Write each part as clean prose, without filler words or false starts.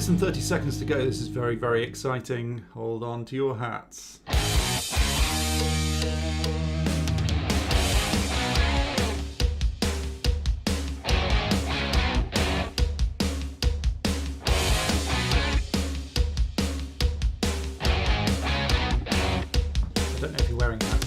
minutes and 30 seconds to go. This is very, very exciting. Hold on to your hats. I don't know if you're wearing hats.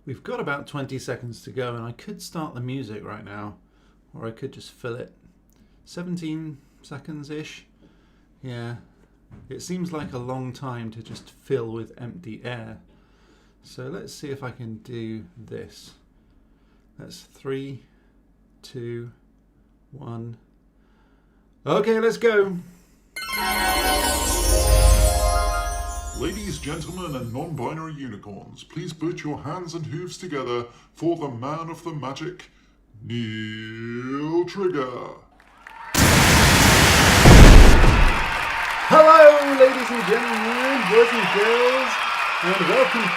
We've got about 20 seconds to go, and I could start the music right now, or I could just fill it. 17 seconds-ish. Yeah, it seems like a long time to just fill with empty air. So let's see if I can do this. That's 3, 2, 1. Okay, let's go. Ladies, gentlemen, and non-binary unicorns, please put your hands and hooves together for the man of the magic, Neil Trigger. Hello, ladies and gentlemen, boys and girls, and welcome.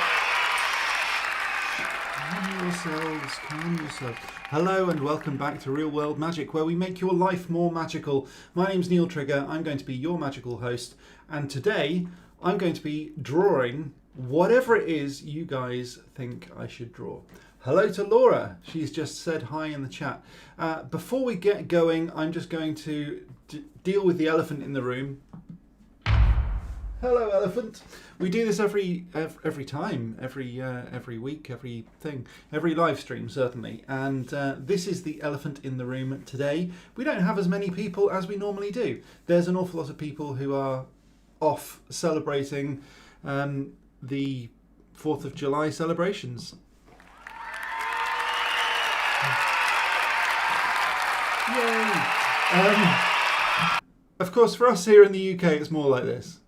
Calm yourselves. Hello and welcome back to Real World Magic, where we make your life more magical. My name's Neil Trigger. I'm going to be your magical host, and today I'm going to be drawing whatever it is you guys think I should draw. Hello to Laura. She's just said hi in the chat. Before we get going, I'm just going to deal with the elephant in the room. Hello, elephant. We do this every time, every week, every live stream certainly. And this is the elephant in the room today. We don't have as many people as we normally do. There's an awful lot of people who are off celebrating the 4th of July celebrations. Yay! Of course, for us here in the UK, it's more like this.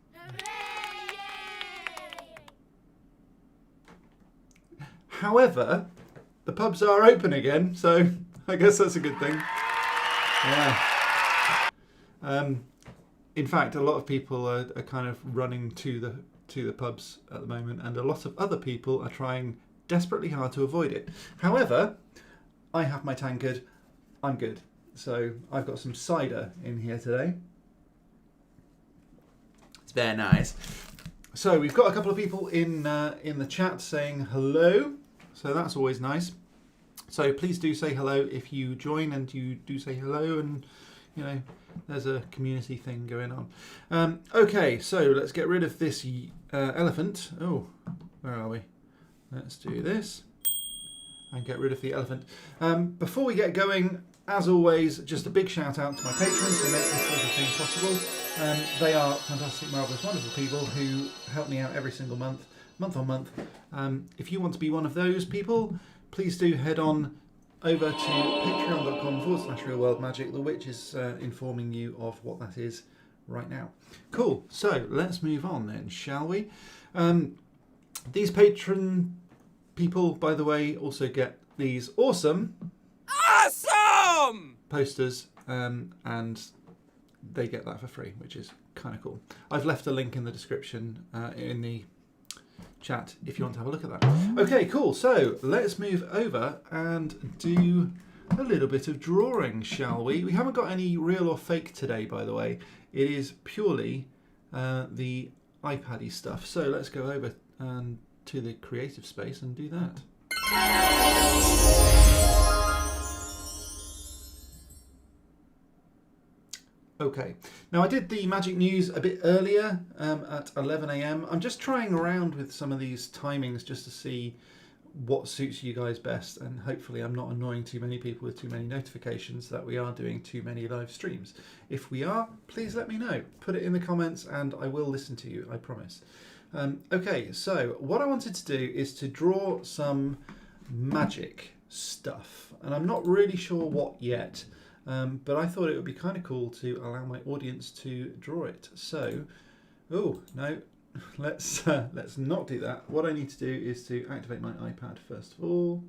However, the pubs are open again, so I guess that's a good thing. Yeah. In fact, a lot of people are kind of running to the pubs at the moment, and a lot of other people are trying desperately hard to avoid it. However, I have my tankard. I'm good. So I've got some cider in here today. It's very nice. So we've got a couple of people in the chat saying hello. So that's always nice. So please do say hello if you join, and you do say hello, and you know, there's a community thing going on. Okay, so let's get rid of this elephant. Oh, where are we? Let's do this and get rid of the elephant. Before we get going, as always, just a big shout out to my patrons who make this sort of thing possible. They are fantastic, marvellous, wonderful people who help me out every single month on month. If you want to be one of those people, please do head on over to patreon.com/realworldmagic. The witch is informing you of what that is right now. Cool. So let's move on then, shall we? These patron people, by the way, also get these awesome posters, and they get that for free, which is kind of cool. I've left a link in the description in the chat if you want to have a look at that. Okay, cool. So let's move over and do a little bit of drawing, shall we? We haven't got any real or fake today, by the way. It is purely the iPad-y stuff. So let's go over to the creative space and do that. Okay, now I did the Magic News a bit earlier at 11 AM. I'm just trying around with some of these timings just to see what suits you guys best, and hopefully I'm not annoying too many people with too many notifications that we are doing too many live streams. If we are, please let me know. Put it in the comments and I will listen to you, I promise. Okay, so what I wanted to do is to draw some magic stuff, and I'm not really sure what yet. But I thought it would be kind of cool to allow my audience to draw it. So, oh no, let's not do that. What I need to do is to activate my iPad first of all.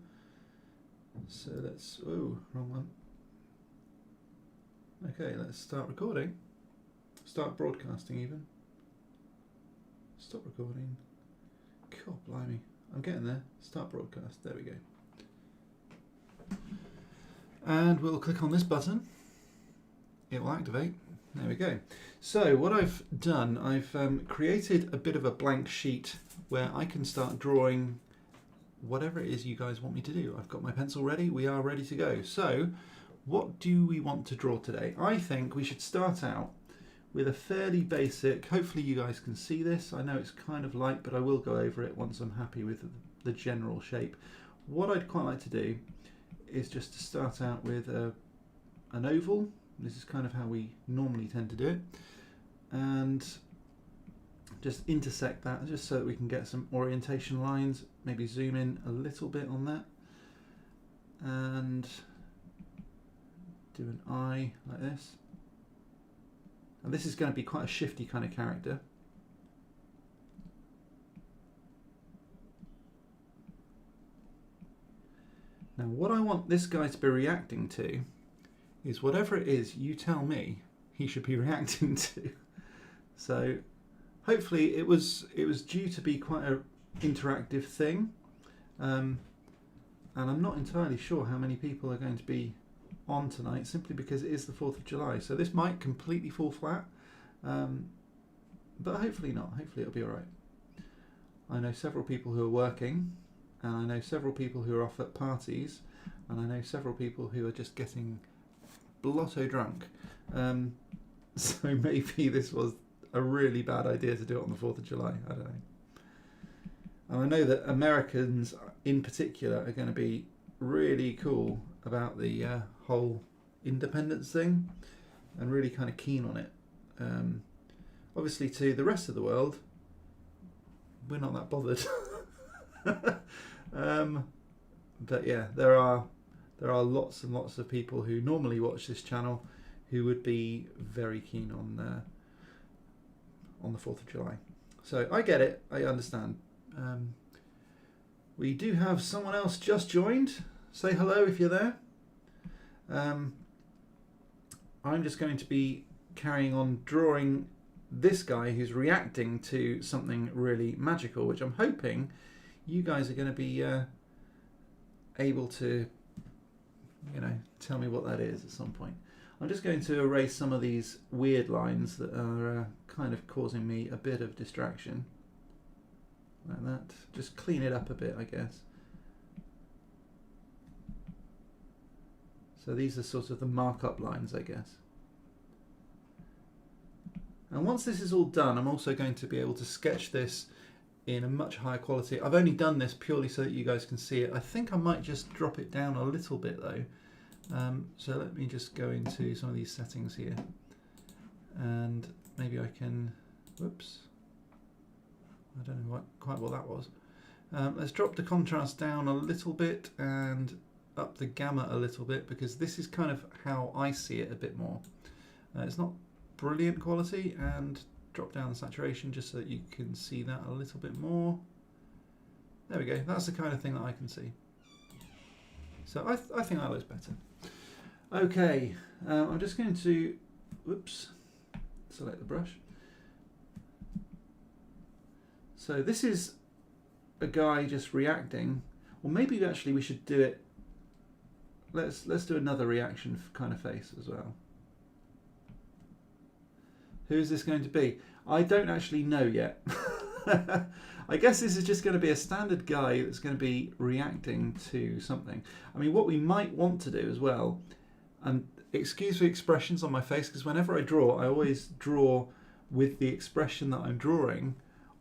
So let's, oh, wrong one. Okay, let's start recording. Start broadcasting even. Stop recording. God blimey, I'm getting there. Start broadcast, there we go. And we'll click on this button. It will activate. There we go. So what I've done, I've created a bit of a blank sheet where I can start drawing whatever it is you guys want me to do. I've got my pencil ready. We are ready to go. So what do we want to draw today? I think we should start out with a fairly basic, hopefully you guys can see this. I know it's kind of light, but I will go over it once I'm happy with the general shape. What I'd quite like to do is just to start out with an oval. This is kind of how we normally tend to do it, and just intersect that just so that we can get some orientation lines. Maybe zoom in a little bit on that and do an eye like this. And this is going to be quite a shifty kind of character. Now what I want this guy to be reacting to is whatever it is you tell me he should be reacting to. So hopefully it was due to be quite an interactive thing, and I'm not entirely sure how many people are going to be on tonight, simply because it is the 4th of July. So this might completely fall flat, but hopefully not. Hopefully it'll be alright. I know several people who are working, and I know several people who are off at parties, and I know several people who are just getting blotto drunk. So maybe this was a really bad idea to do it on the 4th of July. I don't know. And I know that Americans in particular are going to be really cool about the whole independence thing and really kind of keen on it. Obviously to the rest of the world, we're not that bothered. But yeah, there are lots and lots of people who normally watch this channel who would be very keen on the 4th of July. So I get it, I understand. We do have someone else just joined. Say hello if you're there. I'm just going to be carrying on drawing this guy who's reacting to something really magical, which I'm hoping you guys are going to be able to, tell me what that is at some point. I'm just going to erase some of these weird lines that are kind of causing me a bit of distraction. Like that. Just clean it up a bit, I guess. So these are sort of the markup lines, I guess. And once this is all done, I'm also going to be able to sketch this in a much higher quality. I've only done this purely so that you guys can see it. I think I might just drop it down a little bit though. So let me just go into some of these settings here. And maybe I can, whoops. I don't know quite what that was. Let's drop the contrast down a little bit and up the gamma a little bit because this is kind of how I see it a bit more. It's not brilliant quality, and drop down the saturation just so that you can see that a little bit more. There we go. That's the kind of thing that I can see. So I think that looks better. Okay, I'm just going to, whoops, select the brush. So this is a guy just reacting, or maybe actually we should do it. Let's do another reaction kind of face as well. Who is this going to be? I don't actually know yet. I guess this is just going to be a standard guy that's going to be reacting to something. I mean, what we might want to do as well, and excuse the expressions on my face, because whenever I draw, I always draw with the expression that I'm drawing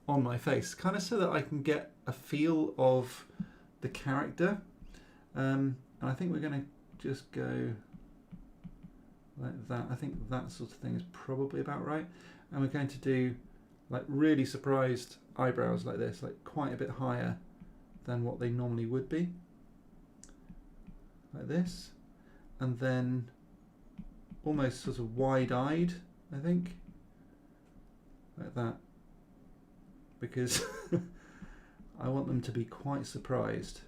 on my face, kind of so that I can get a feel of the character. And I think we're going to just go like that. I think that sort of thing is probably about right. And we're going to do like really surprised eyebrows like this, like quite a bit higher than what they normally would be. Like this. And then almost sort of wide-eyed, I think. Like that. Because I want them to be quite surprised.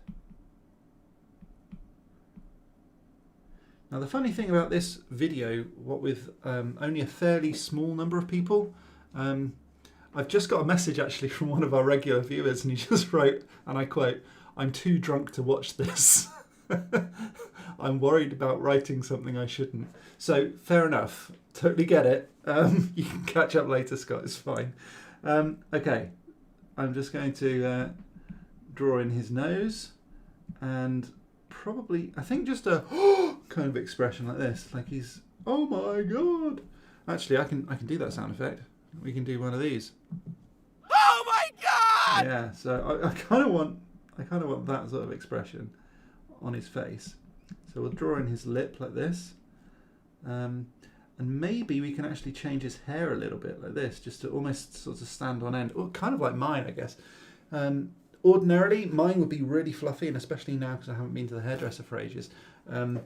Now the funny thing about this video, what with only a fairly small number of people, I've just got a message actually from one of our regular viewers, and he just wrote, and I quote, "I'm too drunk to watch this." I'm worried about writing something I shouldn't. So fair enough, totally get it. You can catch up later, Scott, it's fine. Okay, I'm just going to draw in his nose, and probably, I think just a kind of expression like this, like he's, oh my god. Actually, I can do that sound effect. We can do one of these. Oh my god! Yeah, so I kind of want that sort of expression on his face. So we'll draw in his lip like this, and maybe we can actually change his hair a little bit like this, just to almost sort of stand on end, or kind of like mine, I guess. Ordinarily, mine would be really fluffy, and especially now because I haven't been to the hairdresser for ages. I'm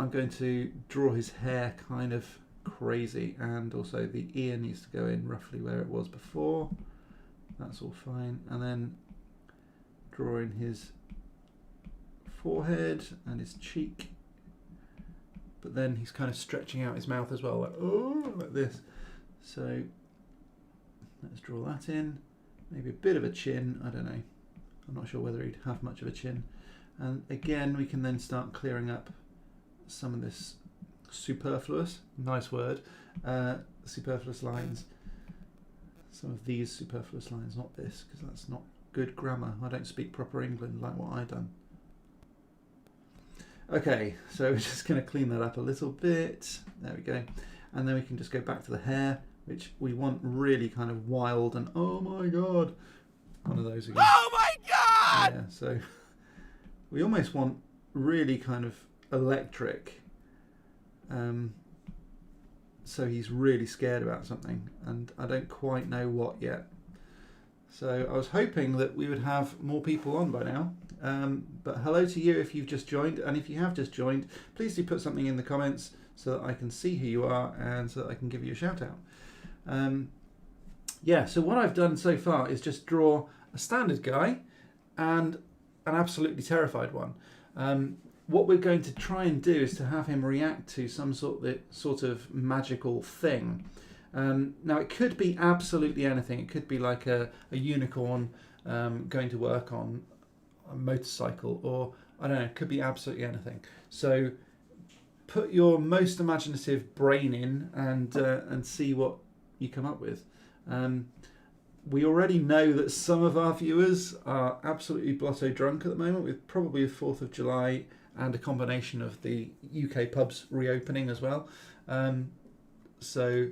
going to draw his hair kind of crazy, and also the ear needs to go in roughly where it was before. That's all fine. And then draw in his forehead and his cheek. But then he's kind of stretching out his mouth as well, like, oh, like this. So let's draw that in. Maybe a bit of a chin, I don't know. I'm not sure whether he'd have much of a chin. And again, we can then start clearing up some of this superfluous, nice word, superfluous lines. Some of these superfluous lines, not this, because that's not good grammar. I don't speak proper England like what I've done. Okay, so we're just going to clean that up a little bit. There we go. And then we can just go back to the hair, which we want really kind of wild and oh my god, one of those again. Oh my god! Yeah, so we almost want really kind of electric. So he's really scared about something, and I don't quite know what yet. So I was hoping that we would have more people on by now. But hello to you if you've just joined, and if you have just joined, please do put something in the comments so that I can see who you are and so that I can give you a shout out. Yeah, so what I've done so far is just draw a standard guy and an absolutely terrified one. What we're going to try and do is to have him react to some sort of magical thing. Now it could be absolutely anything. It could be like a unicorn going to work on a motorcycle, or I don't know, it could be absolutely anything. So put your most imaginative brain in and see what you come up with. We already know that some of our viewers are absolutely blotto drunk at the moment, with probably the 4th of July and a combination of the UK pubs reopening as well. So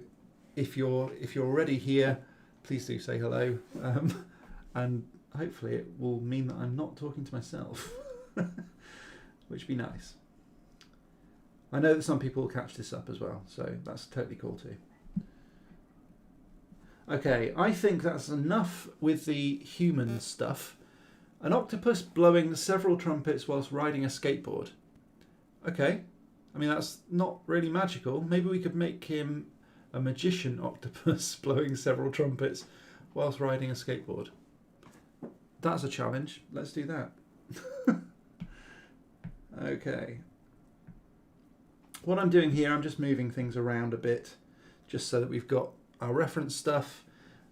if you're already here, please do say hello, and hopefully it will mean that I'm not talking to myself, which would be nice. I know that some people will catch this up as well, so that's totally cool too. Okay, I think that's enough with the human stuff. An octopus blowing several trumpets whilst riding a skateboard. Okay. I mean, that's not really magical. Maybe we could make him a magician octopus blowing several trumpets whilst riding a skateboard. That's a challenge. Let's do that. Okay. What I'm doing here, I'm just moving things around a bit just so that we've got our reference stuff.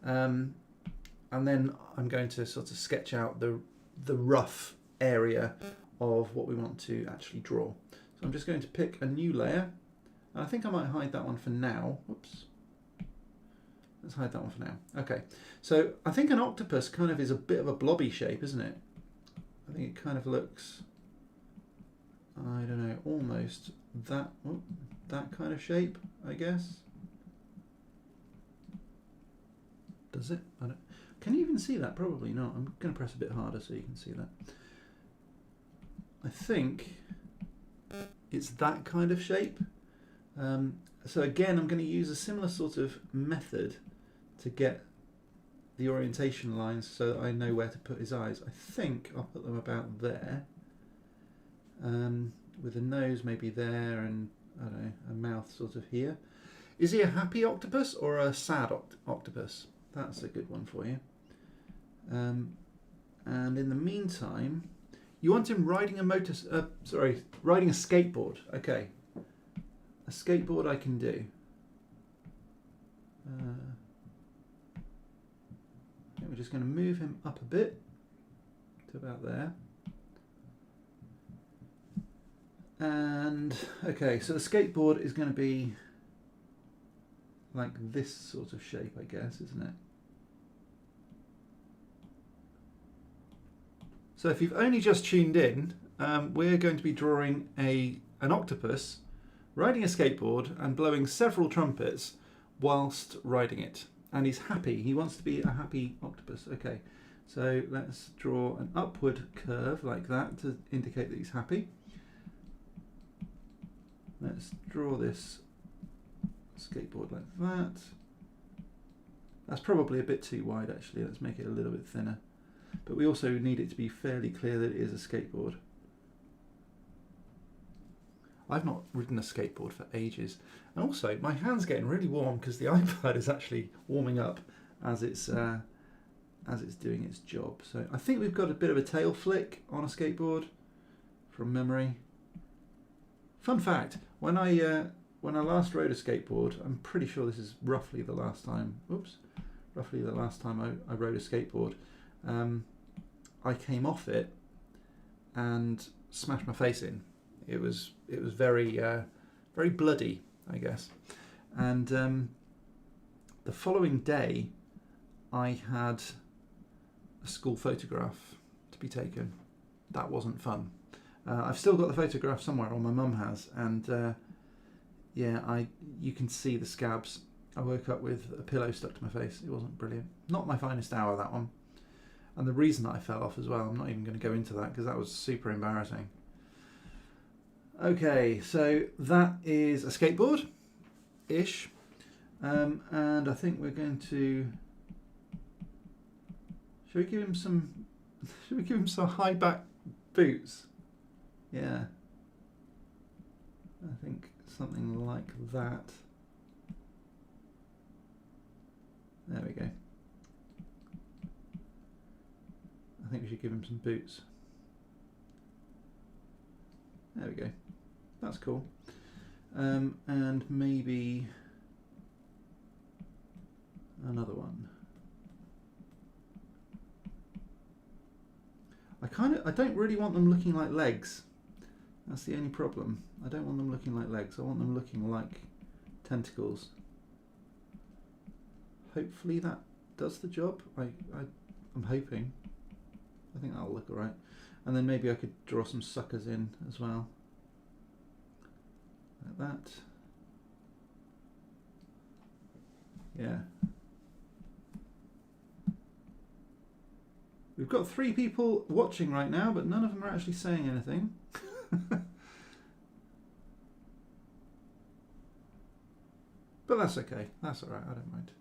And then I'm going to sort of sketch out the rough area of what we want to actually draw. So I'm just going to pick a new layer. And I think I might hide that one for now. Whoops. Let's hide that one for now. Okay. So I think an octopus kind of is a bit of a blobby shape, isn't it? I think it kind of looks, I don't know, almost that kind of shape, I guess. Does it? I don't. Can you even see that? Probably not. I'm going to press a bit harder so you can see that. I think it's that kind of shape. So again, I'm going to use a similar sort of method to get the orientation lines so that I know where to put his eyes. I think I'll put them about there. With a nose maybe there and, I don't know, a mouth sort of here. Is he a happy octopus or a sad octopus? That's a good one for you. And in the meantime, you want him riding a riding a skateboard. Okay. A skateboard I can do. I think we're just going to move him up a bit to about there. And okay, so the skateboard is going to be like this sort of shape, I guess, isn't it? So if you've only just tuned in, we're going to be drawing an octopus riding a skateboard and blowing several trumpets whilst riding it. And he's happy. He wants to be a happy octopus. Okay, so let's draw an upward curve like that to indicate that he's happy. Let's draw this skateboard like that. That's probably a bit too wide actually. Let's make it a little bit thinner. But we also need it to be fairly clear that it is a skateboard. I've not ridden a skateboard for ages. And also, my hand's getting really warm because the iPad is actually warming up as it's doing its job. So I think we've got a bit of a tail flick on a skateboard from memory. Fun fact, when I last rode a skateboard, I'm pretty sure this is roughly the last time, I rode a skateboard. I came off it and smashed my face in. It was very very bloody, I guess. And the following day, I had a school photograph to be taken. That wasn't fun. I've still got the photograph somewhere, or my mum has, and yeah, you can see the scabs. I woke up with a pillow stuck to my face. It wasn't brilliant. Not my finest hour, that one. And the reason that I fell off as well, I'm not even going to go into that because that was super embarrassing. Okay, so that is a skateboard-ish. And I think we're going to... Should we give him some high back boots? Yeah. I think something like that. There we go. I think we should give him some boots. There we go. That's cool. And maybe another one. I don't really want them looking like legs. That's the only problem. I don't want them looking like legs. I want them looking like tentacles. Hopefully that does the job. I'm hoping. I think that'll look alright. And then maybe I could draw some suckers in as well. Like that. Yeah. We've got 3 people watching right now, but none of them are actually saying anything. But that's okay. That's alright. I don't mind.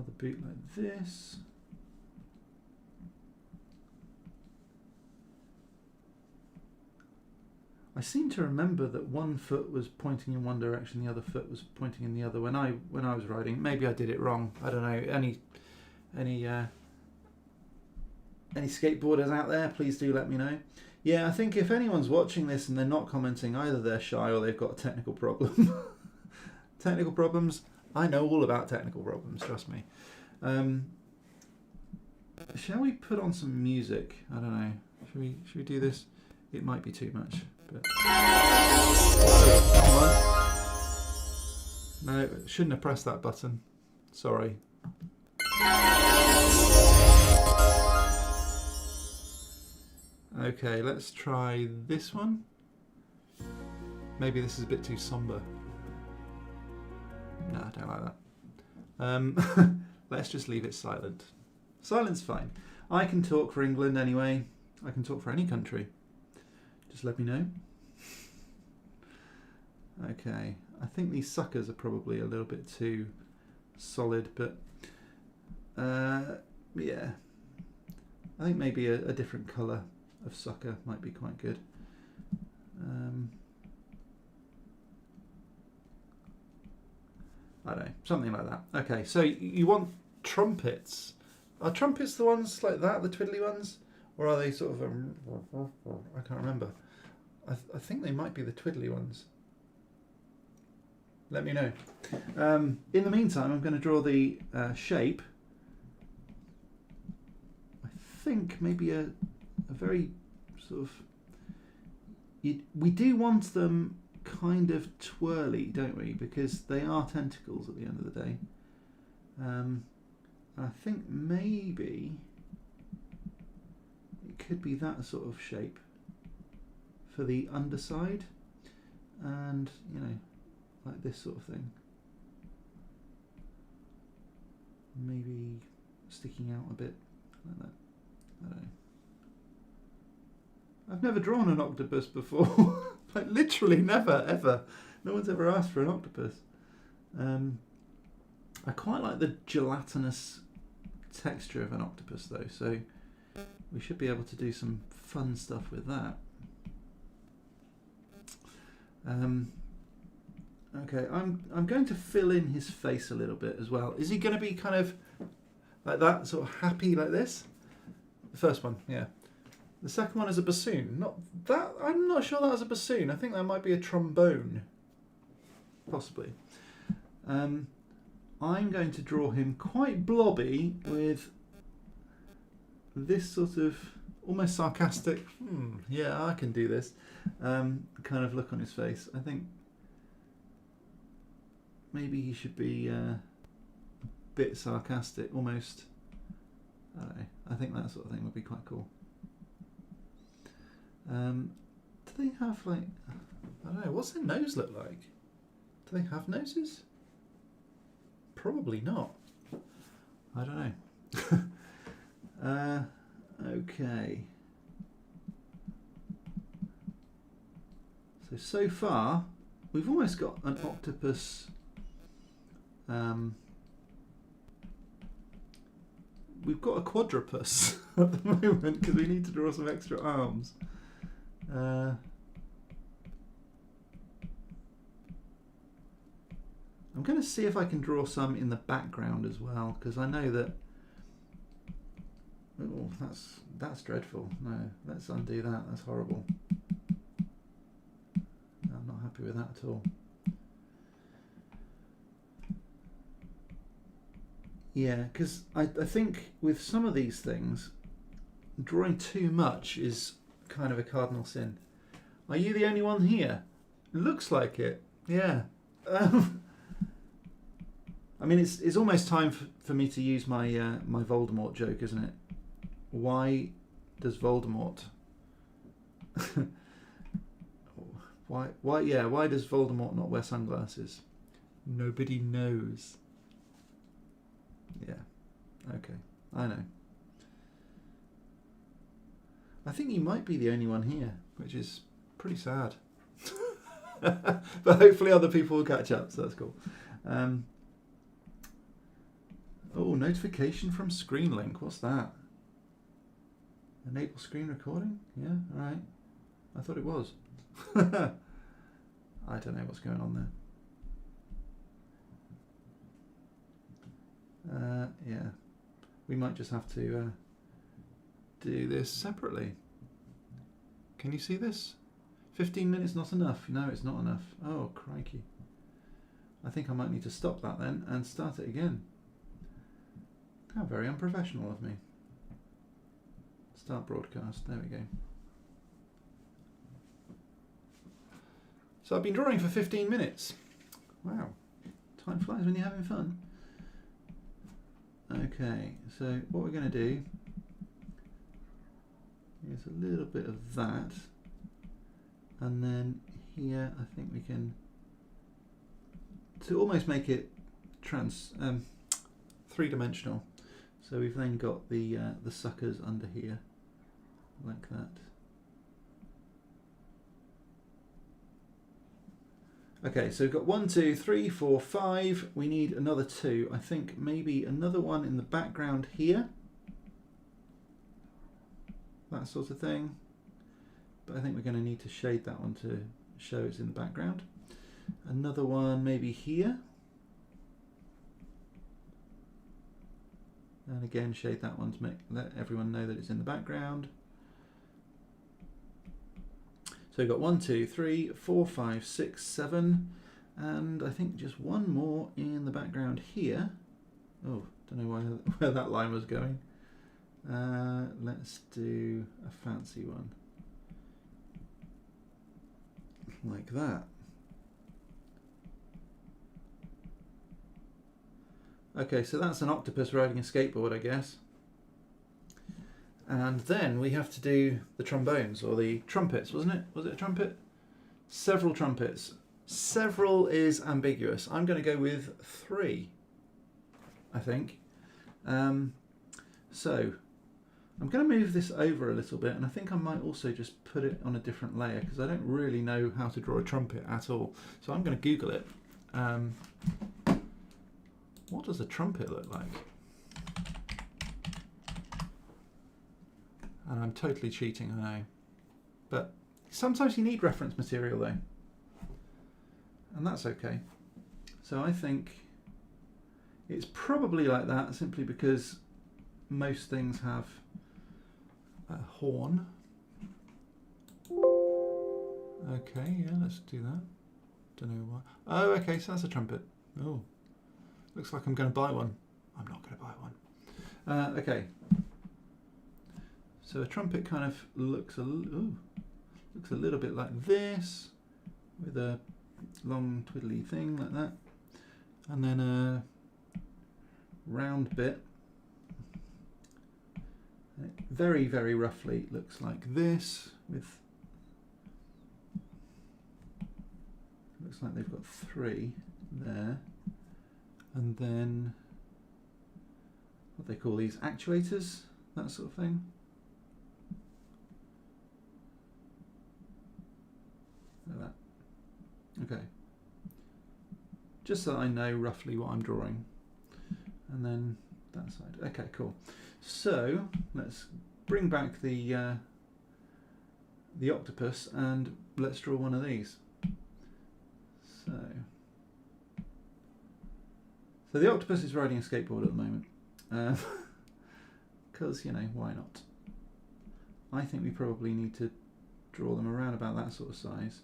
another boot like this. I seem to remember that one foot was pointing in one direction, the other foot was pointing in the other when I was riding. Maybe I did it wrong. I don't know. Any skateboarders out there, please do let me know. Yeah, I think if anyone's watching this and they're not commenting, either they're shy or they've got a technical problem. Technical problems? I know all about technical problems, trust me. Shall we put on some music? I don't know. Should we do this? It might be too much. But... Come on. No, shouldn't have pressed that button. Sorry. Okay, let's try this one. Maybe this is a bit too somber. No, I don't like that. Let's just leave it silent. Silent's fine. I can talk for England anyway. I can talk for any country. Just let me know. Okay, I think these suckers are probably a little bit too solid, but yeah. I think maybe a different colour of sucker might be quite good. I don't know, something like that. Okay, so you want trumpets. Are trumpets the ones like that, the twiddly ones? Or are they sort of, I can't remember. I think they might be the twiddly ones. Let me know. In the meantime, I'm going to draw the shape. I think maybe a very sort of... we do want them kind of twirly, don't we? Because they are tentacles at the end of the day. I think maybe it could be that sort of shape for the underside, and you know, like this sort of thing. Maybe sticking out a bit like that. I don't know. I've never drawn an octopus before. Like literally never, ever. No one's ever asked for an octopus. I quite like the gelatinous texture of an octopus though, so we should be able to do some fun stuff with that. Okay, I'm going to fill in his face a little bit as well. Is he going to be kind of like that, sort of happy like this? The first one, yeah. The second one is a bassoon. Not that, I'm not sure that was a bassoon. I think that might be a trombone, possibly. I'm going to draw him quite blobby with this sort of almost sarcastic, yeah, I can do this, kind of look on his face. I think maybe he should be a bit sarcastic, almost. I don't know. I think that sort of thing would be quite cool. Do they have like, I don't know, what's their nose look like? Do they have noses? Probably not. I don't know. Okay. So far, we've almost got an octopus. We've got a quadrupus at the moment because we need to draw some extra arms. I'm going to see if I can draw some in the background as well, because I know that... Oh, that's dreadful. No, let's undo that. That's horrible. I'm not happy with that at all. Yeah, because I think with some of these things, drawing too much is kind of a cardinal sin. Are you the only one here? Looks like it. Yeah. I mean, it's almost time for me to use my my Voldemort joke, isn't it? Why does Voldemort? why does Voldemort not wear sunglasses? Nobody knows. Yeah. Okay. I know. I think you might be the only one here, which is pretty sad. But hopefully other people will catch up, so that's cool. Oh, notification from ScreenLink. What's that? Enable screen recording? Yeah, alright. I thought it was. I don't know what's going on there. Yeah. We might just have to do this separately. Can you see this? 15 minutes not enough. No, it's not enough. Oh, crikey. I think I might need to stop that then and start it again. How very unprofessional of me. Start broadcast. There we go. So I've been drawing for 15 minutes. Wow. Time flies when you're having fun. Okay, so what we're going to do is a little bit of that. And then here I think we can, to almost make it three-dimensional. So we've then got the suckers under here, like that. Okay, so we've got 1, 2, 3, 4, 5. We need another 2. I think maybe another one in the background here. That sort of thing. But I think we're going to need to shade that one to show it's in the background. Another one maybe here. And again, shade that one to let everyone know that it's in the background. So we've got 1, 2, 3, 4, 5, 6, 7, and I think just one more in the background here. Oh, don't know where that line was going. Let's do a fancy one. Like that. Okay, so that's an octopus riding a skateboard, I guess. And then we have to do the trombones, or the trumpets, wasn't it? Was it a trumpet? Several trumpets. Several is ambiguous. I'm going to go with 3, I think. So I'm going to move this over a little bit, and I think I might also just put it on a different layer, because I don't really know how to draw a trumpet at all. So I'm going to Google it. What does a trumpet look like? And I'm totally cheating, I know. But sometimes you need reference material though. And that's okay. So I think it's probably like that simply because most things have a horn. Okay, yeah, let's do that. Don't know why. Oh, okay, so that's a trumpet. Oh, looks like I'm going to buy one. I'm not going to buy one. Okay. So a trumpet kind of looks a little bit like this, with a long twiddly thing like that, and then a round bit. And it very, very roughly looks like this, with looks like they've got 3 there, and then what they call these, actuators, that sort of thing. Like that. Okay. Just so I know roughly what I'm drawing. And then that side. Okay, cool. So let's bring back the octopus and let's draw one of these. So the octopus is riding a skateboard at the moment. Because, you know, why not? I think we probably need to draw them around about that sort of size.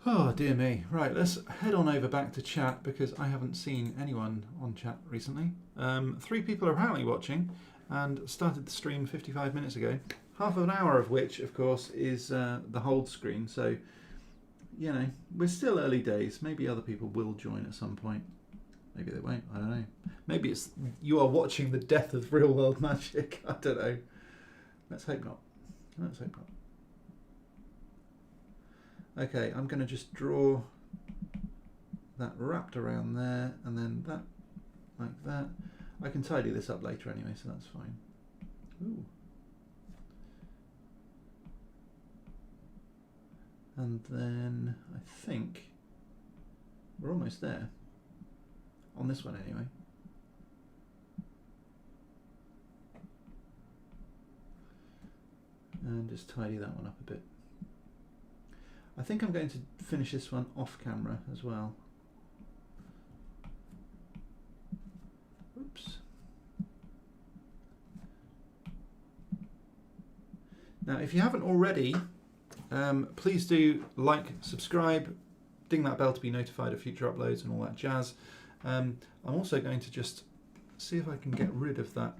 Oh dear me. Right, let's head on over back to chat because I haven't seen anyone on chat recently. 3 people are apparently watching and started the stream 55 minutes ago. Half of an hour of which, of course, is the hold screen. So, you know, we're still early days. Maybe other people will join at some point. Maybe they won't. I don't know. Maybe it's you are watching the death of real world magic. I don't know. Let's hope not. Let's hope not. Okay, I'm going to just draw that wrapped around there, and then that like that. I can tidy this up later anyway, so that's fine. Ooh. And then I think we're almost there. On this one anyway. And just tidy that one up a bit. I think I'm going to finish this one off camera as well. Oops. Now, if you haven't already, please do like, subscribe, ding that bell to be notified of future uploads and all that jazz. I'm also going to just see if I can get rid of that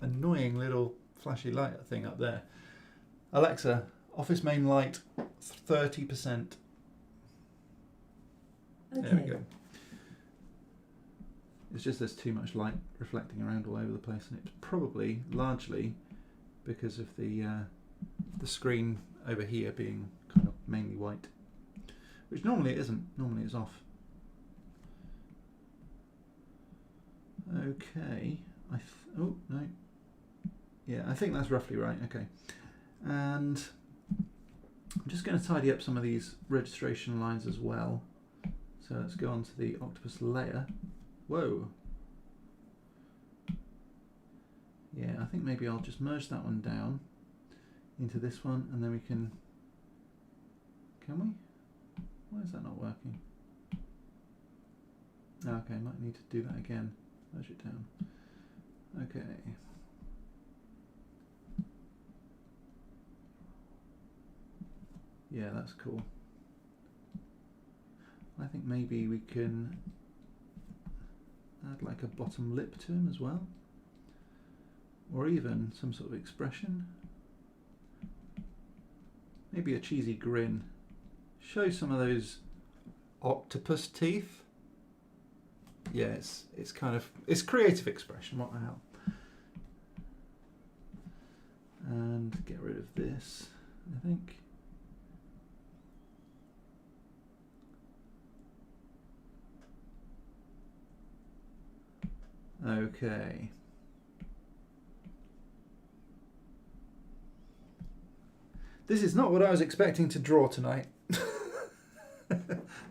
annoying little flashy light thing up there. Alexa, office main light 30%. Okay. There we go. It's just there's too much light reflecting around all over the place, and it's probably largely because of the screen over here being kind of mainly white, which normally it isn't. Normally it's off. Okay. Oh no. Yeah, I think that's roughly right. Okay. And I'm just going to tidy up some of these registration lines as well. So let's go on to the octopus layer. Whoa. Yeah, I think maybe I'll just merge that one down into this one, and then we can we? Why is that not working? Okay, might need to do that again. Merge it down. Okay. Yeah, that's cool. I think maybe we can add like a bottom lip to him as well, or even some sort of expression. Maybe a cheesy grin. Show some of those octopus teeth. Yeah, it's kind of, it's creative expression, what the hell. And get rid of this, I think. Okay. This is not what I was expecting to draw tonight.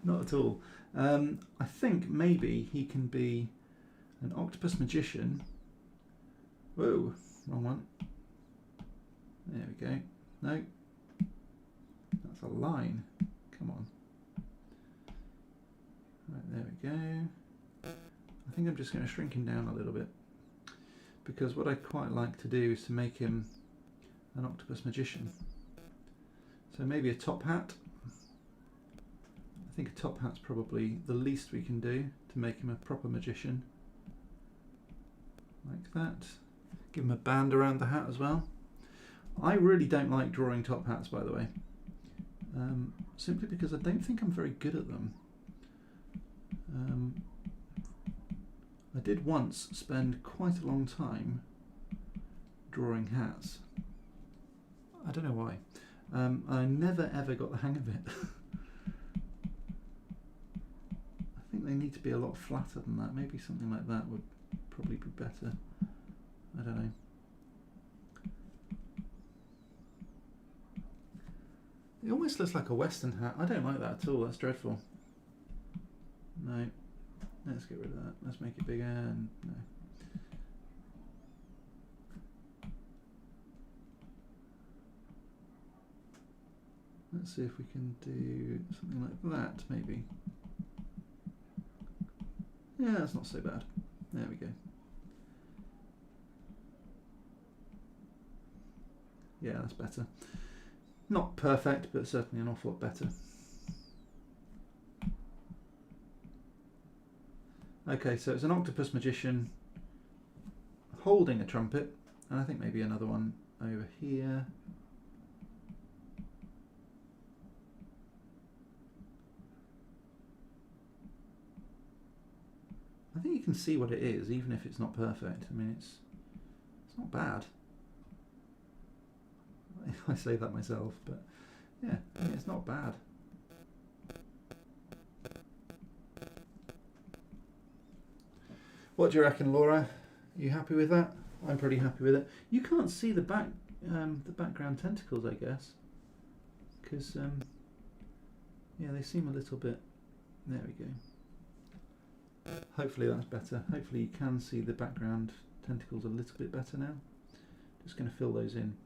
Not at all. I think maybe he can be an octopus magician. Whoa, wrong one. There we go. No, that's a line. Come on. Right, there we go. I think I'm just going to shrink him down a little bit, because what I quite like to do is to make him an octopus magician. So maybe a top hat. I think a top hat's probably the least we can do to make him a proper magician. Like that. Give him a band around the hat as well. I really don't like drawing top hats, by the way. Simply because I don't think I'm very good at them. I did once spend quite a long time drawing hats. I don't know why. I never ever got the hang of it. I think they need to be a lot flatter than that. Maybe something like that would probably be better. I don't know. It almost looks like a Western hat. I don't like that at all. That's dreadful. No. Let's get rid of that. Let's make it bigger. And no. Let's see if we can do something like that, maybe. Yeah, that's not so bad. There we go. Yeah, that's better. Not perfect, but certainly an awful lot better. Okay, so it's an octopus magician holding a trumpet, and I think maybe another one over here. I think you can see what it is, even if it's not perfect. I mean, it's not bad. I say that myself, but yeah, it's not bad. What do you reckon, Laura? Are you happy with that? I'm pretty happy with it. You can't see the background tentacles, I guess, because Yeah, they seem a little bit... There we go. Hopefully that's better. Hopefully you can see the background tentacles a little bit better now. Just going to fill those in.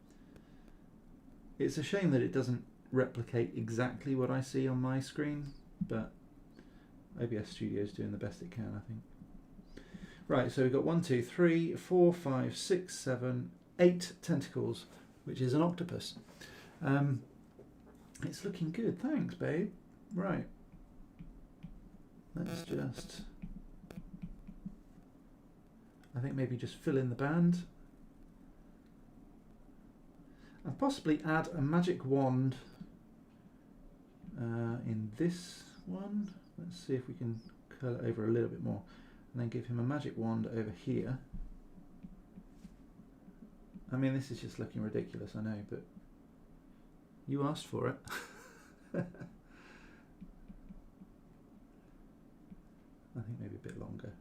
It's a shame that it doesn't replicate exactly what I see on my screen, but OBS Studio is doing the best it can, I think. Right, so we've got 1, 2, 3, 4, 5, 6, 7, 8 tentacles, which is an octopus. It's looking good, thanks, babe. Right. Let's just... I think maybe just fill in the band. And possibly add a magic wand in this one. Let's see if we can curl it over a little bit more. And then give him a magic wand over here. I mean, this is just looking ridiculous, I know, but you asked for it. I think maybe a bit longer.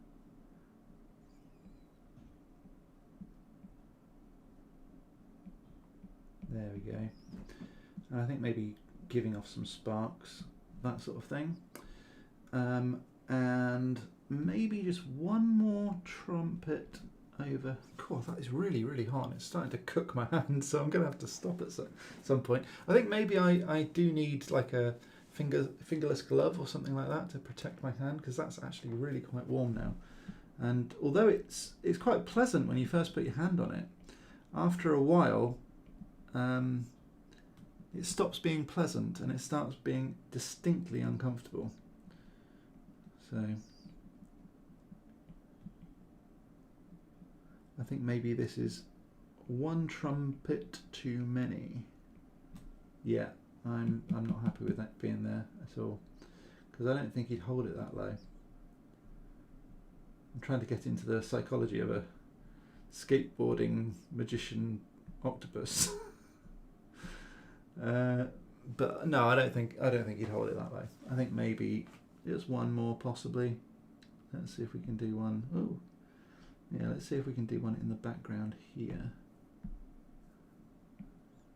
There we go. And I think maybe giving off some sparks, that sort of thing. And maybe just one more trumpet over. God, that is really, really hot. It's starting to cook my hand, so I'm going to have to stop at some point. I think maybe I do need like a fingerless glove or something like that to protect my hand, because that's actually really quite warm now. And although it's quite pleasant when you first put your hand on it, after a while it stops being pleasant and it starts being distinctly uncomfortable. So I think maybe this is one trumpet too many. Yeah, I'm not happy with that being there at all, because I don't think he'd hold it that low. I'm trying to get into the psychology of a skateboarding magician octopus. But no, I don't think he'd hold it that low. I think maybe just one more possibly. Let's see if we can do one. Oh, yeah. Let's see if we can do one in the background here.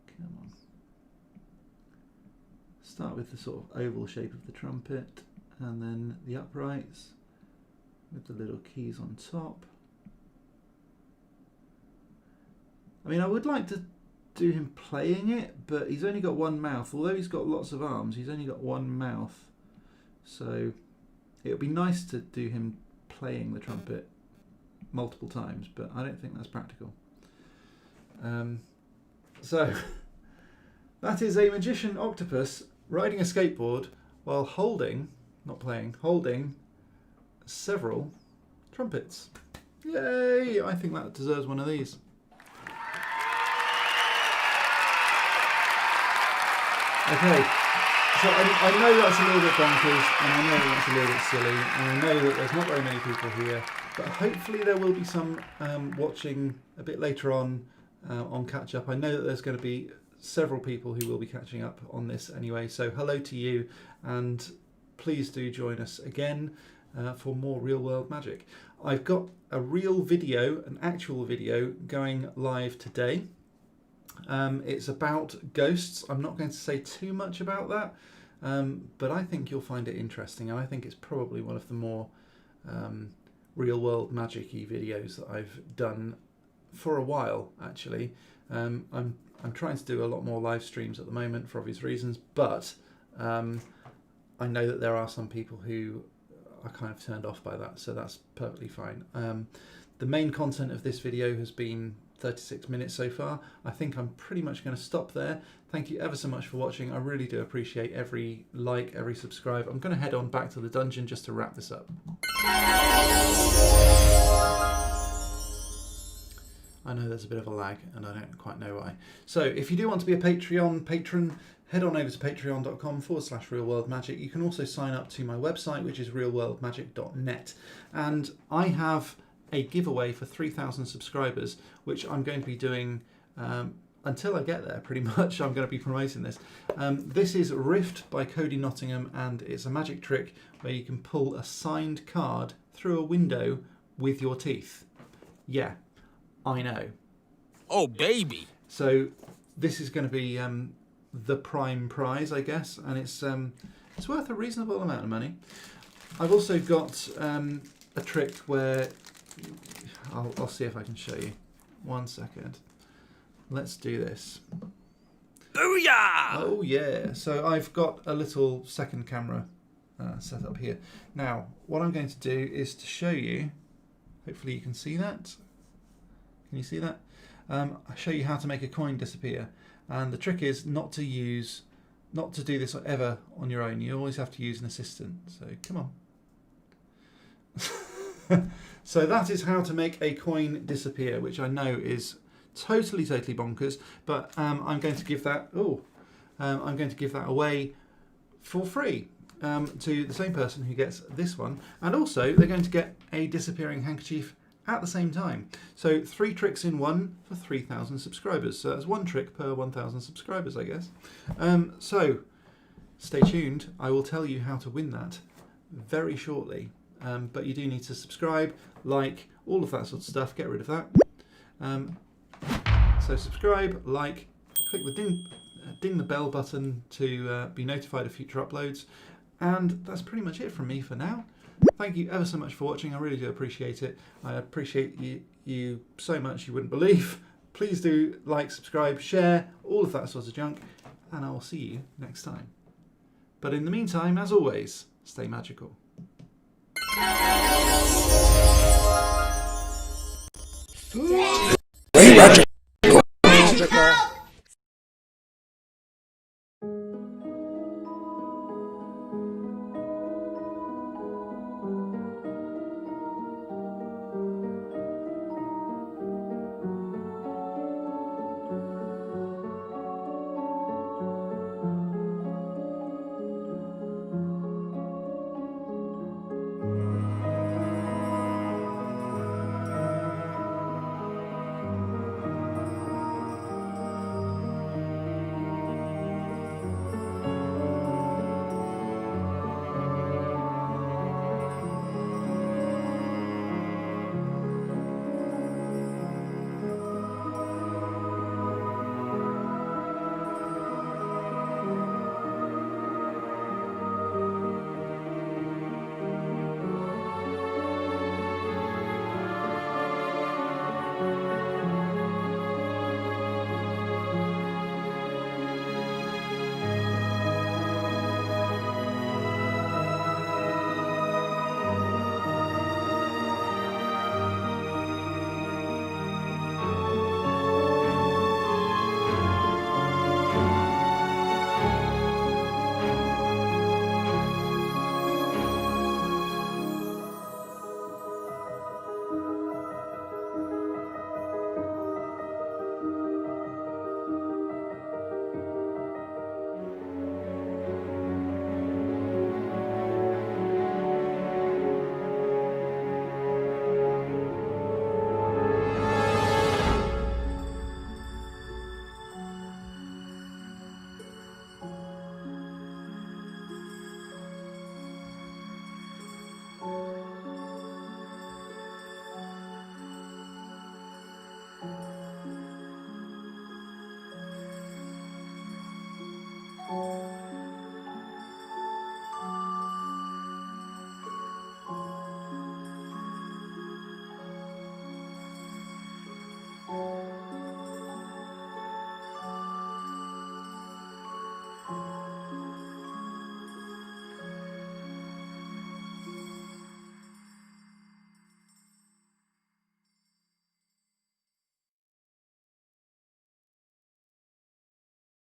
Come on. Start with the sort of oval shape of the trumpet, and then the uprights with the little keys on top. I mean, I would like to do him playing it, but he's only got one mouth. Although he's got lots of arms, he's only got one mouth. So it would be nice to do him playing the trumpet multiple times, but I don't think that's practical. So that is a magician octopus riding a skateboard while holding, not playing, holding several trumpets. Yay! I think that deserves one of these. Okay, so I know that's a little bit bonkers, and I know that's a little bit silly, and I know that there's not very many people here, but hopefully there will be some watching a bit later on Catch Up. I know that there's going to be several people who will be catching up on this anyway, so hello to you, and please do join us again for more real world magic. I've got a real video, an actual video, going live today. It's about ghosts. I'm not going to say too much about that, but I think you'll find it interesting, and I think it's probably one of the more real world magic-y videos that I've done for a while, actually. I'm trying to do a lot more live streams at the moment for obvious reasons, but I know that there are some people who are kind of turned off by that, so that's perfectly fine. The main content of this video has been 36 minutes so far. I think I'm pretty much going to stop there. Thank you ever so much for watching. I really do appreciate every like, every subscribe. I'm going to head on back to the dungeon just to wrap this up. I know there's a bit of a lag and I don't quite know why. So if you do want to be a Patreon patron, head on over to patreon.com/realworldmagic. You can also sign up to my website, which is realworldmagic.net. And I have a giveaway for 3,000 subscribers, which I'm going to be doing until I get there, pretty much. I'm going to be promoting this. This is Rift by Cody Nottingham, and it's a magic trick where you can pull a signed card through a window with your teeth. Yeah, I know. Oh, baby. So this is going to be the prime prize, I guess, and it's It's worth a reasonable amount of money. I've also got a trick where I'll see if I can show you. 1 second. Let's do this. Booyah! Oh yeah! So I've got a little second camera set up here. Now, what I'm going to do is to show you. Hopefully, you can see that. Can you see that? I'll show you how to make a coin disappear. And the trick is not to do this ever on your own. You always have to use an assistant. So come on. So that is how to make a coin disappear, which I know is totally bonkers. But I'm going to give that. I'm going to give that away for free to the same person who gets this one, and also they're going to get a disappearing handkerchief at the same time. So 3 tricks in one for 3,000 subscribers. So that's 1 trick per 1,000 subscribers, I guess. So stay tuned. I will tell you how to win that very shortly. But you do need to subscribe, like, all of that sort of stuff. Get rid of that. So subscribe, like, click the ding the bell button to be notified of future uploads. And that's pretty much it from me for now. Thank you ever so much for watching. I really do appreciate it. I appreciate you so much you wouldn't believe. Please do like, subscribe, share, all of that sort of junk. And I will see you next time. But in the meantime, as always, stay magical. Stay